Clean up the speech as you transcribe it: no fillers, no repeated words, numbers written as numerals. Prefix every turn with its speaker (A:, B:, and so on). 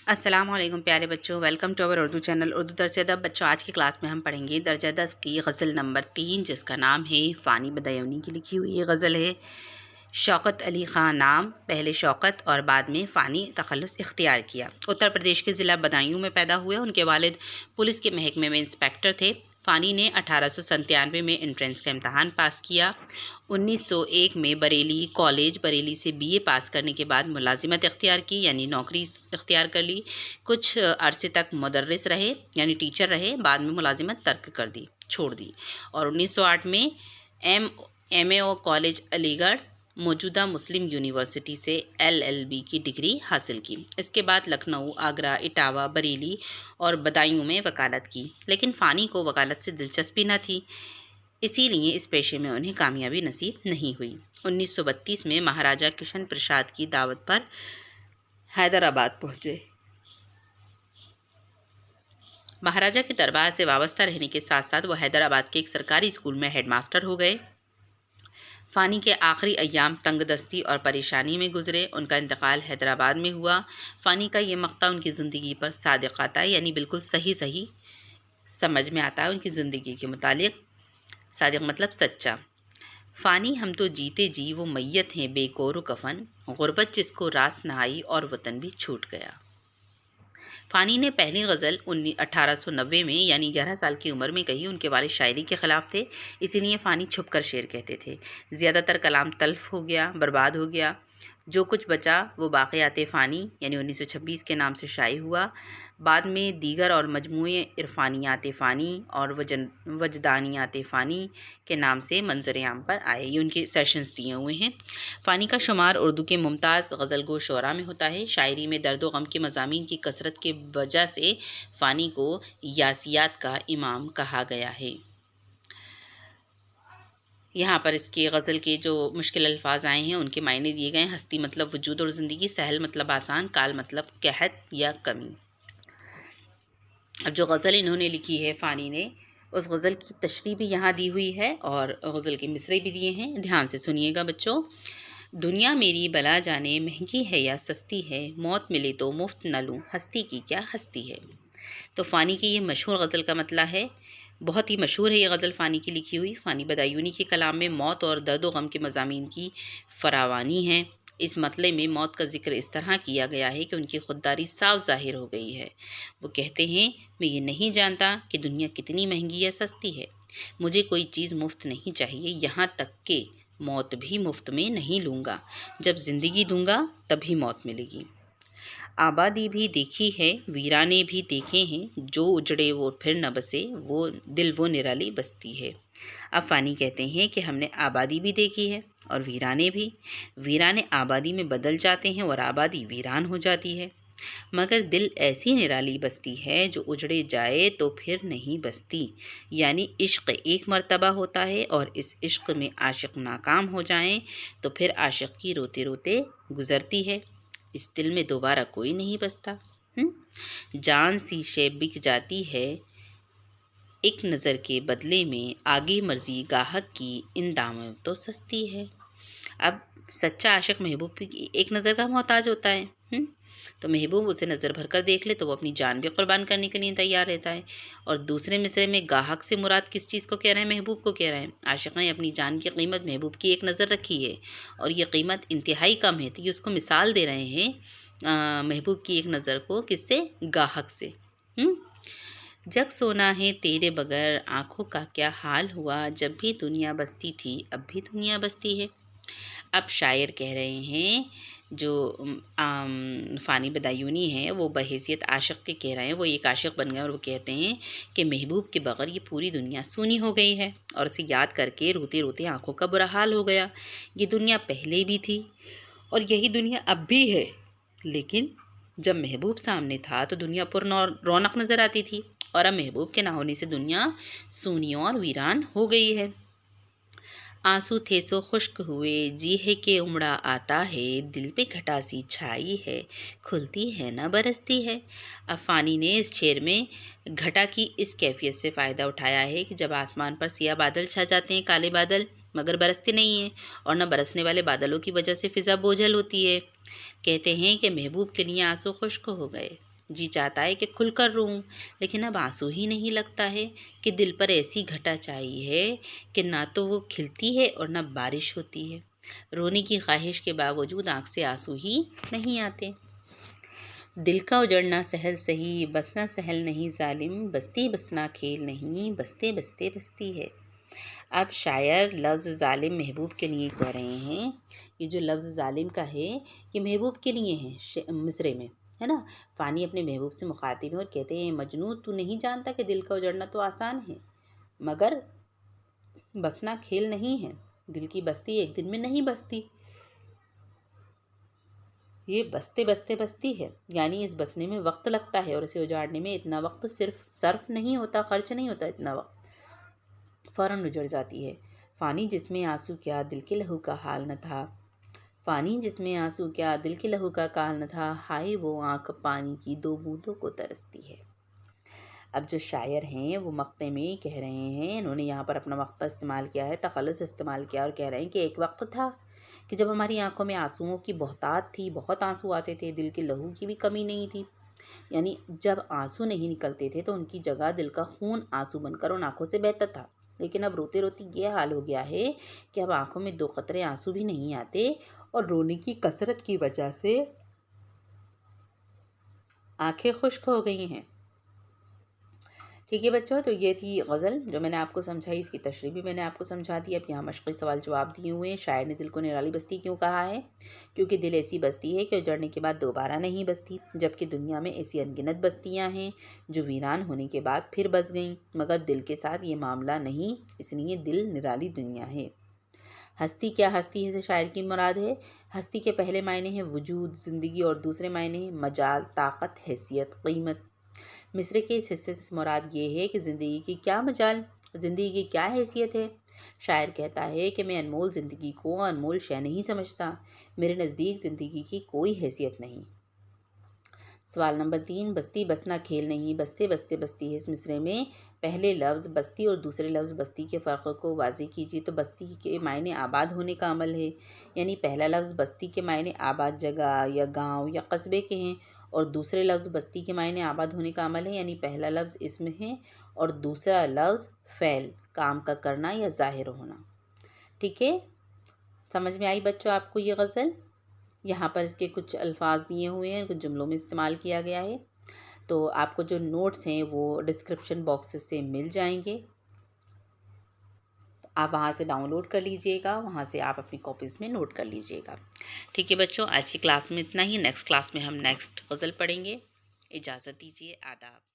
A: السلام علیکم پیارے بچوں، welcome to our Urdu channel Urdu درس ادب۔ بچوں آج کی کلاس میں ہم پڑھیں گے درجہ 10 کی غزل نمبر 3 جس کا نام ہے فانی بدایونی کی لکھی ہوئی یہ غزل ہے۔ شوکت علی خان نام، پہلے شوکت اور بعد میں فانی تخلص اختیار کیا۔ اتر پردیش کے ضلع بدایوں میں پیدا ہوئے۔ ان کے والد پولیس کے محکمے میں انسپیکٹر تھے۔ فانی نے 1897 میں انٹرنس کا امتحان پاس کیا۔ 1901 میں بریلی کالج بریلی سے BA پاس کرنے کے بعد ملازمت اختیار کی، یعنی نوکری اختیار کر لی۔ کچھ عرصے تک مدرس رہے، یعنی ٹیچر رہے، بعد میں ملازمت چھوڑ دی اور 1908 میں MAO کالج علی گڑھ موجودہ مسلم یونیورسٹی سے LLB کی ڈگری حاصل کی۔ اس کے بعد لکھنؤ، آگرہ، اٹاوہ، بریلی اور بدایوں میں وکالت کی، لیکن فانی کو وکالت سے دلچسپی نہ تھی، اسی لیے اس پیشے میں انہیں کامیابی نصیب نہیں ہوئی۔ 1932 میں مہاراجہ کشن پرساد کی دعوت پر حیدرآباد پہنچے۔ مہاراجہ کے دربار سے وابستہ رہنے کے ساتھ ساتھ وہ حیدرآباد کے ایک سرکاری اسکول میں ہیڈ ماسٹر ہو گئے۔ فانی کے آخری ایام تنگ دستی اور پریشانی میں گزرے۔ ان کا انتقال حیدرآباد میں ہوا۔ فانی کا یہ مقطع ان کی زندگی پر صادق آتا ہے، یعنی بالکل صحیح سمجھ میں آتا ہے ان کی زندگی کے متعلق۔ صادق مطلب سچا۔ فانی ہم تو جیتے جی وہ میت ہیں بے کور و کفن، غربت جس کو راس نہ آئی اور وطن بھی چھوٹ گیا۔ فانی نے پہلی غزل 1890 میں یعنی 11 سال کی عمر میں کہی۔ ان کے والد شاعری کے خلاف تھے، اسی لیے فانی چھپ کر شعر کہتے تھے۔ زیادہ تر کلام تلف ہو گیا، برباد ہو گیا۔ جو کچھ بچا وہ باقیات فانی یعنی 1926 کے نام سے شائع ہوا۔ بعد میں دیگر اور مجموعے عرفانیات فانی اور وجدانیات فانی کے نام سے منظر عام پر آئے۔ یہ ان کے سیشنز دیے ہوئے ہیں۔ فانی کا شمار اردو کے ممتاز غزل گو شعراء میں ہوتا ہے۔ شاعری میں درد و غم کے مضامین کی کثرت کی وجہ سے فانی کو یاسیات کا امام کہا گیا ہے۔ یہاں پر اس کی غزل کے جو مشکل الفاظ آئے ہیں ان کے معنی دیے گئے ہیں۔ ہستی مطلب وجود اور زندگی، سہل مطلب آسان، کال مطلب قحط یا کمی۔ اب جو غزل انہوں نے لکھی ہے فانی نے، اس غزل کی تشریح بھی یہاں دی ہوئی ہے اور غزل کے مصرعے بھی دیے ہیں، دھیان سے سنیے گا بچوں۔ دنیا میری بلا جانے مہنگی ہے یا سستی ہے، موت ملے تو مفت نہ لوں، ہستی کی کیا ہستی ہے۔ تو فانی کی یہ مشہور غزل کا مطلب ہے، بہت ہی مشہور ہے یہ غزل فانی کی لکھی ہوئی۔ فانی بدایونی کے کلام میں موت اور درد و غم کے مضامین کی فراوانی ہے۔ اس مطلع میں موت کا ذکر اس طرح کیا گیا ہے کہ ان کی خودداری صاف ظاہر ہو گئی ہے۔ وہ کہتے ہیں، میں یہ نہیں جانتا کہ دنیا کتنی مہنگی یا سستی ہے، مجھے کوئی چیز مفت نہیں چاہیے، یہاں تک کہ موت بھی مفت میں نہیں لوں گا، جب زندگی دوں گا تبھی موت ملے گی۔ آبادی بھی دیکھی ہے، ویرانے بھی دیکھے ہیں، جو اجڑے وہ پھر نہ بسے، وہ دل وہ نرالی بستی ہے۔ اب فانی کہتے ہیں کہ ہم نے آبادی بھی دیکھی ہے اور ویرانے بھی۔ ویرانے آبادی میں بدل جاتے ہیں اور آبادی ویران ہو جاتی ہے، مگر دل ایسی نرالی بستی ہے جو اجڑے جائے تو پھر نہیں بستی، یعنی عشق ایک مرتبہ ہوتا ہے اور اس عشق میں عاشق ناکام ہو جائیں تو پھر عاشق کی روتے روتے گزرتی ہے، اس دل میں دوبارہ کوئی نہیں بستا۔ جان سی شے بک جاتی ہے ایک نظر کے بدلے میں، آگے مرضی گاہک کی ان داموں تو سستی ہے۔ اب سچا عاشق محبوب کی ایک نظر کا محتاج ہوتا ہے، تو محبوب اسے نظر بھر کر دیکھ لے تو وہ اپنی جان بھی قربان کرنے کے لیے تیار رہتا ہے۔ اور دوسرے مصرعے میں گاہک سے مراد کس چیز کو کہہ رہے ہیں؟ محبوب کو کہہ رہے ہیں۔ عاشق نے اپنی جان کی قیمت محبوب کی ایک نظر رکھی ہے اور یہ قیمت انتہائی کم ہے، تو یہ اس کو مثال دے رہے ہیں محبوب کی ایک نظر کو، کس سے؟ گاہک سے۔ جگ سونا ہے تیرے بغیر آنکھوں کا کیا حال ہوا، جب بھی دنیا بستی تھی اب بھی دنیا بستی ہے۔ اب شاعر کہہ رہے ہیں، جو فانی بدایونی ہے وہ بحیثیت عاشق کے کہہ رہے ہیں، وہ ایک عاشق بن گئے اور وہ کہتے ہیں کہ محبوب کے بغیر یہ پوری دنیا سونی ہو گئی ہے اور اسے یاد کر کے روتے روتے آنکھوں کا برا حال ہو گیا۔ یہ دنیا پہلے بھی تھی اور یہی دنیا اب بھی ہے، لیکن جب محبوب سامنے تھا تو دنیا پر رونق نظر آتی تھی، اور اب محبوب کے نہ ہونے سے دنیا سونی اور ویران ہو گئی ہے۔ آنسو تھے سو خشک ہوئے، جی ہے کہ امڑا آتا ہے، دل پہ گھٹا سی چھائی ہے، کھلتی ہے نہ برستی ہے۔ اب فانی نے اس شعر میں گھٹا کی اس کیفیت سے فائدہ اٹھایا ہے کہ جب آسمان پر سیاہ بادل چھا جاتے ہیں، کالے بادل، مگر برستے نہیں ہیں، اور نہ برسنے والے بادلوں کی وجہ سے فضا بوجھل ہوتی ہے۔ کہتے ہیں کہ محبوب کے لیے آنسو خشک ہو گئے، جی چاہتا ہے کہ کھل کر روؤں، لیکن اب آنسو ہی نہیں لگتا ہے کہ دل پر ایسی گھٹا چائی ہے کہ نہ تو وہ کھلتی ہے اور نہ بارش ہوتی ہے۔ رونے کی خواہش کے باوجود آنکھ سے آنسو ہی نہیں آتے۔ دل کا اجڑنا سہل سہی، بسنا سہل نہیں ظالم، بستی بسنا کھیل نہیں، بستے بستے بستی ہے۔ اب شاعر لفظ ظالم محبوب کے لیے کہہ رہے ہیں، یہ جو لفظ ظالم کا ہے یہ محبوب کے لیے ہے مصرے میں، ہے نا۔ فانی اپنے محبوب سے مخاطب ہیں اور کہتے ہیں مجنوں تو نہیں جانتا کہ دل کا اجڑنا تو آسان ہے، مگر بسنا کھیل نہیں ہے۔ دل کی بستی ایک دن میں نہیں بستی، یہ بستے بستے بستی ہے، یعنی اس بسنے میں وقت لگتا ہے اور اسے اجاڑنے میں اتنا وقت صرف صرف نہیں ہوتا، خرچ نہیں ہوتا، اتنا وقت فوراً اجڑ جاتی ہے۔ فانی جس میں آنسو کیا دل کے لہو کا حال نہ تھا، فانی جس میں آنسو کیا دل کے لہو کا کال نہ تھا، ہائے وہ آنکھ پانی کی دو بوندوں کو ترستی ہے۔ اب جو شاعر ہیں وہ مقطع میں کہہ رہے ہیں، انہوں نے یہاں پر اپنا مقطع استعمال کیا ہے، تخلص استعمال کیا اور کہہ رہے ہیں کہ ایک وقت تھا کہ جب ہماری آنکھوں میں آنسوؤں کی بہتات تھی، بہت آنسو آتے تھے، دل کے لہو کی بھی کمی نہیں تھی، یعنی جب آنسو نہیں نکلتے تھے تو ان کی جگہ دل کا خون آنسو بن کر ان آنکھوں سے بہتا تھا۔ لیکن اب روتے روتے یہ حال ہو گیا ہے کہ اب آنکھوں میں دو قطرے آنسو بھی نہیں آتے اور رونے کی کثرت کی وجہ سے آنکھیں خشک ہو گئی ہیں۔ ٹھیک ہے بچوں، تو یہ تھی غزل جو میں نے آپ کو سمجھائی، اس کی تشریح بھی میں نے آپ کو سمجھا دی۔ اب یہاں مشقی سوال جواب دیے ہوئے ہیں۔ شاعر نے دل کو نرالی بستی کیوں کہا ہے؟ کیونکہ دل ایسی بستی ہے کہ اجڑنے کے بعد دوبارہ نہیں بستی، جبکہ دنیا میں ایسی انگنت بستیاں ہیں جو ویران ہونے کے بعد پھر بس گئیں، مگر دل کے ساتھ یہ معاملہ نہیں، اس لیے دل نرالی دنیا ہے۔ ہستی کیا ہستی ہے سے شاعر کی مراد ہے؟ ہستی کے پہلے معنی ہیں وجود، زندگی، اور دوسرے معنی ہیں مجال، طاقت، حیثیت، قیمت۔ مصرے کے اس حصے سے مراد یہ ہے کہ زندگی کی کیا مجال، زندگی کی کیا حیثیت ہے۔ شاعر کہتا ہے کہ میں انمول زندگی کو انمول شے نہیں سمجھتا، میرے نزدیک زندگی کی کوئی حیثیت نہیں۔ سوال نمبر 3، بستی بسنا کھیل نہیں، بستے بستے بستی ہے، اس مصرے میں پہلے لفظ بستی اور دوسرے لفظ بستی کے فرق کو واضح کیجیے۔ تو بستی کے معنی آباد ہونے کا عمل ہے، یعنی پہلا لفظ بستی کے معنی آباد جگہ یا گاؤں یا قصبے کے ہیں، اور دوسرے لفظ بستی کے معنی آباد ہونے کا عمل ہے، یعنی پہلا لفظ اسم ہے اور دوسرا لفظ فعل، کام کا کرنا یا ظاہر ہونا۔ ٹھیک ہے، سمجھ میں آئی بچوں آپ کو یہ غزل؟ یہاں پر اس کے کچھ الفاظ دیے ہوئے ہیں، کچھ جملوں میں استعمال کیا گیا ہے، تو آپ کو جو نوٹس ہیں وہ ڈسکرپشن باکس سے مل جائیں گے، آپ وہاں سے ڈاؤن لوڈ کر لیجئے گا، وہاں سے آپ اپنی کاپیز میں نوٹ کر لیجئے گا۔ ٹھیک ہے بچوں، آج کی کلاس میں اتنا ہی، نیکسٹ کلاس میں ہم نیکسٹ غزل پڑھیں گے۔ اجازت دیجیے، آداب۔